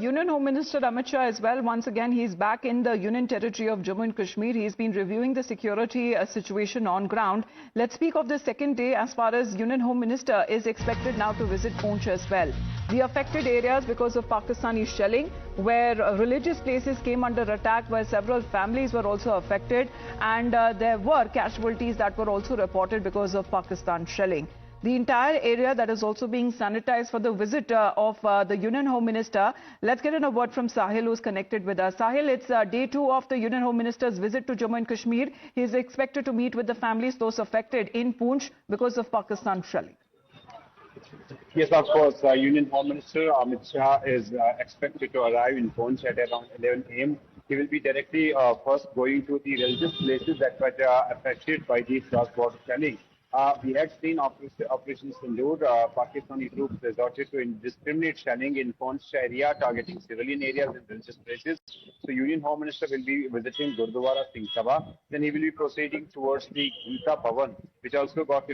Union Home Minister Amit Shah as well. Once again, he's back in the Union territory of Jammu and Kashmir. He's been reviewing the security situation on ground. Let's speak of the second day as far as Union Home Minister is expected now to visit Poonch as well. The affected areas because of Pakistani shelling, where religious places came under attack, where several families were also affected, and there were casualties that were also reported because of Pakistan shelling. The entire area that is also being sanitized for the visit of the Union Home Minister. Let's get in a word from Sahil, who's connected with us. Sahil, it's day 2 of the Union Home Minister's visit to Jammu and Kashmir. He is expected to meet with the families, those affected in Poonch because of Pakistan shelling. Yes, of course. Union Home Minister Amit Shah is expected to arrive in Poonch at around 11 a.m. He will be directly first going to the religious places that were affected by the cross-border shelling. We had seen Operation Sindoor. Pakistani troops resorted to indiscriminate shelling in Poonch area, targeting civilian areas and religious places. So, Union Home Minister will be visiting Gurdwara Singh Sabha. Then he will be proceeding towards the Gita Bhavan, which also got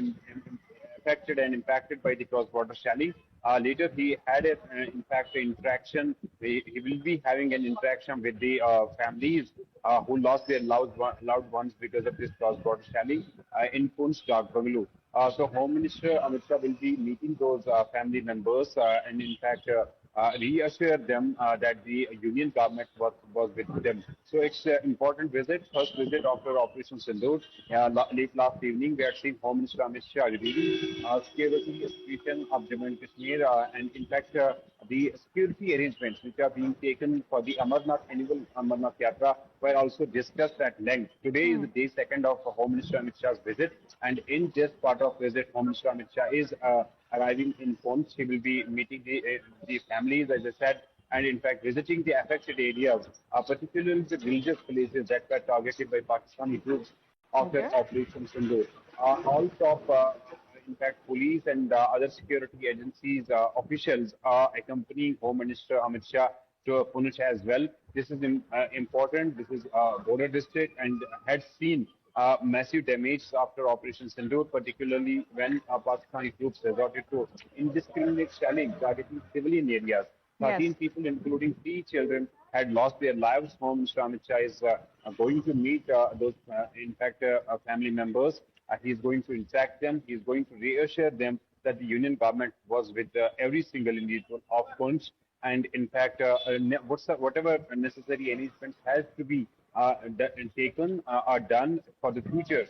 affected and impacted by the cross-border shelling. Later, he had, in fact, an interaction. He will be having an interaction with the families who lost their loved ones because of this cross-border shelling in Poonch Dak Bungalow. So, Home Minister Amit Shah will be meeting those family members and, in fact, reassure them that the union government was with them. So it's an important visit, first visit after Operation Sindoor. Late last evening, we had seen Home Minister Amit Shah reviewing security situation of Jammu and Kashmir, and in fact, the security arrangements which are being taken for the annual Amarnath Yatra were also discussed at length. Today is the day second of Home Minister Amit Shah's visit, and in this part of visit, Home Minister Amit Shah is arriving in Poonch. He will be meeting the families, as I said, and in fact visiting the affected areas, particularly the religious places that were targeted by Pakistani troops after Operation Sindoor. All top, in fact, police and other security agencies officials are accompanying Home Minister Amit Shah to Poonch as well. This is important. This is a border district and had seen massive damage after Operation Sindoor, particularly when Pakistani troops resorted to indiscriminate shelling targeting civilian areas. 13 people, including 3 children, had lost their lives. Home Minister Amit Shah is going to meet those, family members. He is going to interact them. He is going to reassure them that the union government was with every single individual of Poonch. And in fact, whatever necessary arrangements has to be taken are done for the future.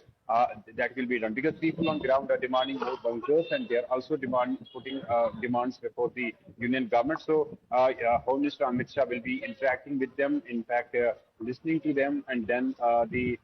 That will be done because people on ground are demanding more bunkers and they are also putting demands before the union government. So, Home Minister Amit Shah will be interacting with them. In fact, listening to them, and then the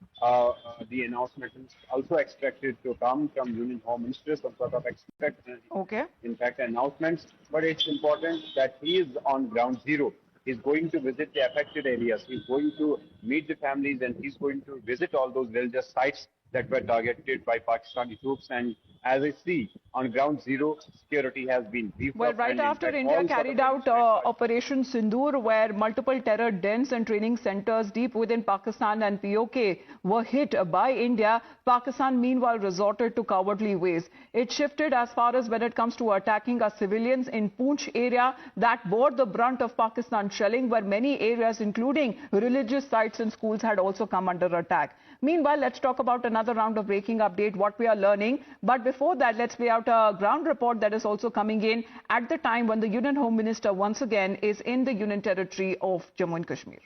announcement is also expected to come from Union Home Minister. Some sort of in fact, announcements. But it's important that he is on ground zero. He's going to visit the affected areas. He's going to meet the families, and he's going to visit all those religious sites that were targeted by Pakistani troops. And as I see, on ground zero, security has been beefed up. Well, right after India carried out Operation Sindoor, where multiple terror dens and training centers deep within Pakistan and POK were hit by India, Pakistan meanwhile resorted to cowardly ways. It shifted as far as when it comes to attacking our civilians in Poonch area that bore the brunt of Pakistan shelling, where many areas, including religious sites and schools, had also come under attack. Meanwhile, let's talk about another round of breaking update, what we are learning. But before that, let's play out a ground report that is also coming in at the time when the Union Home Minister once again is in the Union territory of Jammu and Kashmir.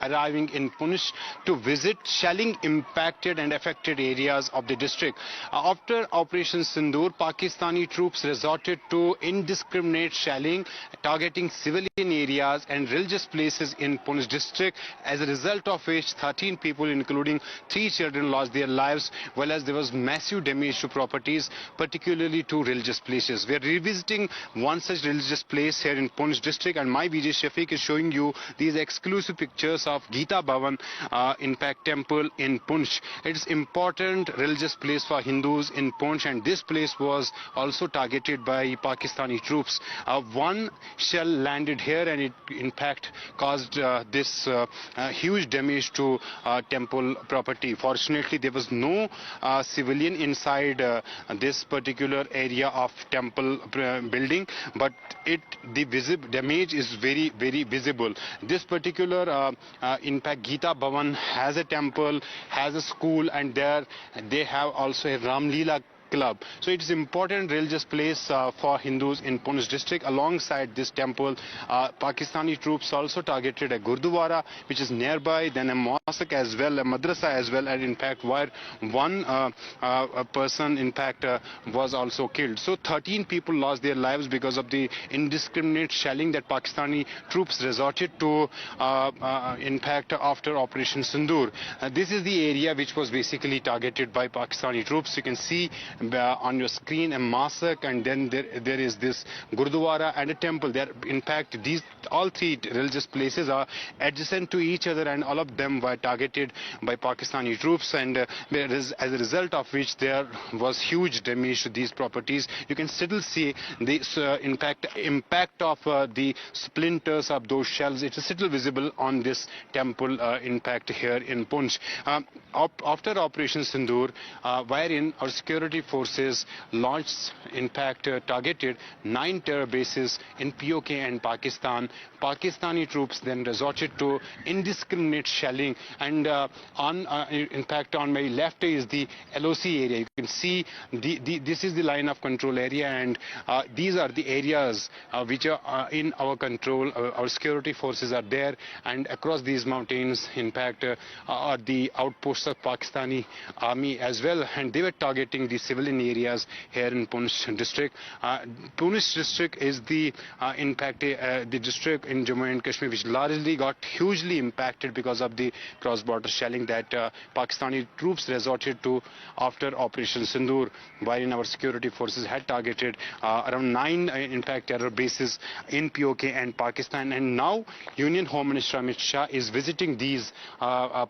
Arriving in Poonch to visit shelling impacted and affected areas of the district. After Operation Sindoor, Pakistani troops resorted to indiscriminate shelling targeting civilian areas and religious places in Poonch district, as a result of which 13 people, including 3 children, lost their lives, while as there was massive damage to properties, particularly to religious places. We are revisiting one such religious place here in Poonch district, and my VJ Shafiq is showing you these exclusive pictures pictures of Gita Bhavan Impact Temple in Poonch. It's important religious place for Hindus in Poonch, and this place was also targeted by Pakistani troops. One shell landed here and it in fact caused this huge damage to temple property. Fortunately, there was no civilian inside this particular area of temple building, but the damage is very visible. This particular impact, Gita Bhavan has a temple, has a school, and there they have also a Ram Leela club. So it is important religious place for Hindus in Poonch district. Alongside this temple, Pakistani troops also targeted a Gurdwara which is nearby, then a mosque as well, a madrasa as well, and in fact where one person in fact was also killed. So 13 people lost their lives because of the indiscriminate shelling that Pakistani troops resorted to in fact after Operation Sindoor. This is the area which was basically targeted by Pakistani troops. You can see on your screen a mosque, and then there is this Gurdwara and a temple. There, in fact, all three religious places are adjacent to each other, and all of them were targeted by Pakistani troops, and as a result of which there was huge damage to these properties. You can still see the impact of the splinters of those shells. It is still visible on this temple impact here in Poonch. After Operation Sindoor, wherein our security forces launched, in fact, targeted 9 terror bases in POK and Pakistan. Pakistani troops then resorted to indiscriminate shelling, and in fact on my left is the LOC area. You can see this is the line of control area, and these are the areas which are in our control. Our security forces are there, and across these mountains, in fact, are the outposts of Pakistani army as well, and they were targeting the civilian areas here in Poonch district. Poonch district is the district in Jammu and Kashmir which largely got hugely impacted because of the cross-border shelling that Pakistani troops resorted to after Operation Sindoor, wherein our security forces had targeted around 9 in fact terror bases in POK and Pakistan. And now Union Home Minister Amit Shah is visiting these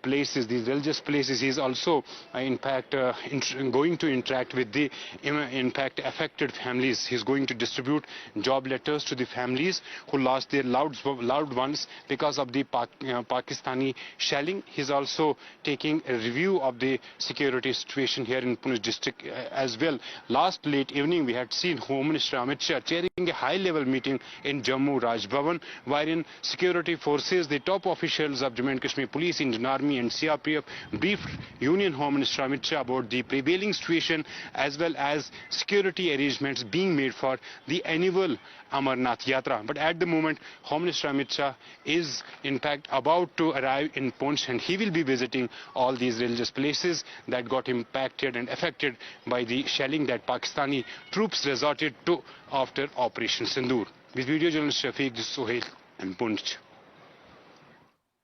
places, these religious places. He is also in fact going to interact with the in fact affected families. He is going to distribute job letters to the families who lost their loved ones because of the Pakistani shelling. He is also taking a review of the security situation here in Poonch district as well. Last late evening we had seen Home Minister Amit Shah chairing a high-level meeting in Jammu Raj Bhavan, wherein security forces, the top officials of Jammu and Kashmir Police, Indian Army and CRPF briefed Union Home Minister Amit Shah about the prevailing situation as well as security arrangements being made for the annual Amarnath Yatra. But at the moment, Home Minister Amit Shah is in fact about to arrive in Poonch, and he will be visiting all these religious places that got impacted and affected by the shelling that Pakistani troops resorted to after Operation Sindoor. With video journalist Shafiq Sohail and Poonch.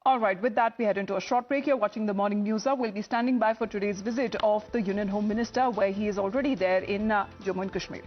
All right, with that, we head into a short break. You're watching the Morning News Hour. We'll be standing by for today's visit of the Union Home Minister, where he is already there in Jammu and Kashmir.